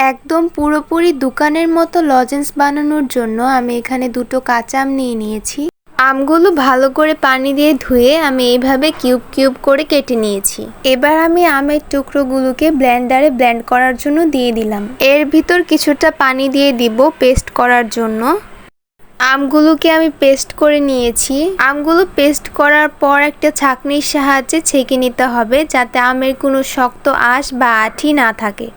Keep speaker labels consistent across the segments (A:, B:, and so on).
A: একদম পুরোপুরি দোকানের মতো লজেন্স বানানোর জন্য আমি এখানে দুটো কাঁচা আম নিয়ে নিয়েছি। আমগুলো ভালো করে পানি দিয়ে ধুয়ে আমি এইভাবে কিউব কিউব করে কেটে নিয়েছি। এবার আমি আমের টুকরোগুলোকে ব্লেন্ডারে ব্লেন্ড করার জন্য দিয়ে দিলাম। এর ভিতর কিছুটা পানি দিয়ে দিব পেস্ট করার জন্য। আমগুলোকে আমি পেস্ট করে নিয়েছি। আমগুলো পেস্ট করার পর একটা ছাঁকনির সাহায্যে ছেঁকে নিতে হবে, যাতে আমের কোনো শক্ত আঁশ বা আঁঠি না থাকে।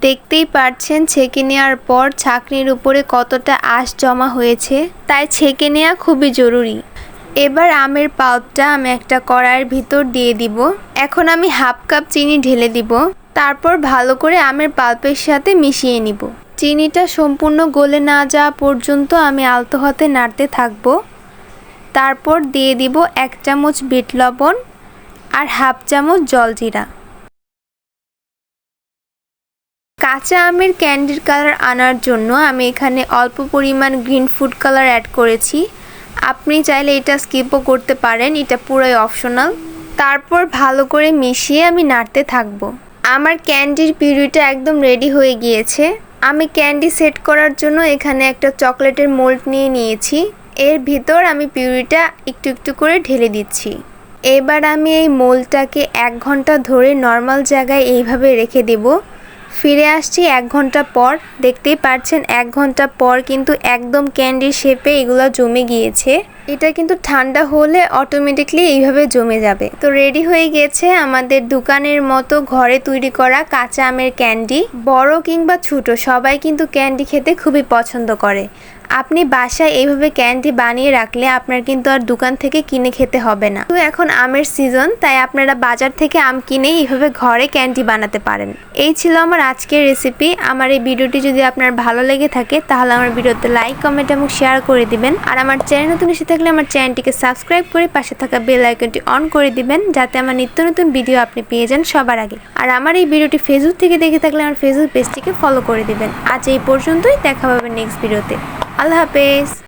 A: দেখতেই পাচ্ছেন ছেঁকে নেওয়ার পর ছাঁকনির উপরে কতটা আঁশ জমা হয়েছে, তাই ছেঁকে নেওয়া খুবই জরুরি। এবার আমের পাল্পটা আমি একটা কড়াইয়ের ভিতর দিয়ে দিব। এখন আমি হাফ কাপ চিনি ঢেলে দিব। তারপর ভালো করে আমের পাল্পের সাথে মিশিয়ে নিব। চিনিটা সম্পূর্ণ গলে না যাওয়া পর্যন্ত আমি আলতো হাতে নাড়তে থাকবো। তারপর দিয়ে দিব 1 চামচ বিট লবণ আর হাফ চামচ জলজিরা। কাঁচা আমের ক্যান্ডির কালার আনার জন্য আমি এখানে অল্প পরিমাণ গ্রিন ফুড কালার অ্যাড করেছি। আপনি চাইলে এটা স্কিপও করতে পারেন, এটা পুরোই অপশনাল। তারপর ভালো করে মিশিয়ে আমি নাড়তে থাকবো। আমার ক্যান্ডির পিউরিটা একদম রেডি হয়ে গিয়েছে। আমি ক্যান্ডি সেট করার জন্য এখানে একটা চকলেটের মোল্ড নিয়ে নিয়েছি। এর ভিতর আমি পিউরিটা একটু একটু করে ঢেলে দিচ্ছি। এবার আমি এই মোল্ডটাকে 1 ঘন্টা ধরে নর্মাল জায়গায় এইভাবে রেখে দেব। ফিরে আসছি 1 ঘন্টা পর। দেখতেই পাচ্ছেন 1 ঘন্টা পর কিন্তু একদম ক্যান্ডির শেপে এগুলো জমে গিয়েছে। এটা কিন্তু ঠান্ডা হলে অটোমেটিকলি এইভাবে জমে যাবে। তো রেডি হয়ে গেছে আমাদের দোকানের মতো ঘরে তৈরি করা কাঁচা আমের ক্যান্ডি। বড় কিংবা ছোট সবাই কিন্তু ক্যান্ডি খেতে খুবই পছন্দ করে। আপনি বাসায় এইভাবে ক্যান্ডি বানিয়ে রাখলে আপনার কিন্তু আর দোকান থেকে কিনে খেতে হবে না। তো এখন আমের সিজন, তাই আপনারা বাজার থেকে আম কিনে এইভাবে ঘরে ক্যান্ডি বানাতে পারেন। এই ছিল আমার আজকের রেসিপি। আমার এই ভিডিওটি যদি আপনার ভালো লেগে থাকে তাহলে আমার ভিডিওতে লাইক, কমেন্ট এবং শেয়ার করে দিবেন। আর আমার চ্যানেল নতুন এসে থাকলে আমার চ্যানেলটিকে সাবস্ক্রাইব করে পাশে থাকা বেল আইকনটি অন করে দিবেন, যাতে আমার নিত্য নতুন ভিডিও আপনি পেয়ে যান সবার আগে। আর আমার এই ভিডিওটি ফেসবুক থেকে দেখে থাকলে আমার ফেসবুক পেজটিকে ফলো করে দিবেন। আজ এই পর্যন্তই, দেখা হবে নেক্সট ভিডিওতে। আল্লাহ হাফেজ।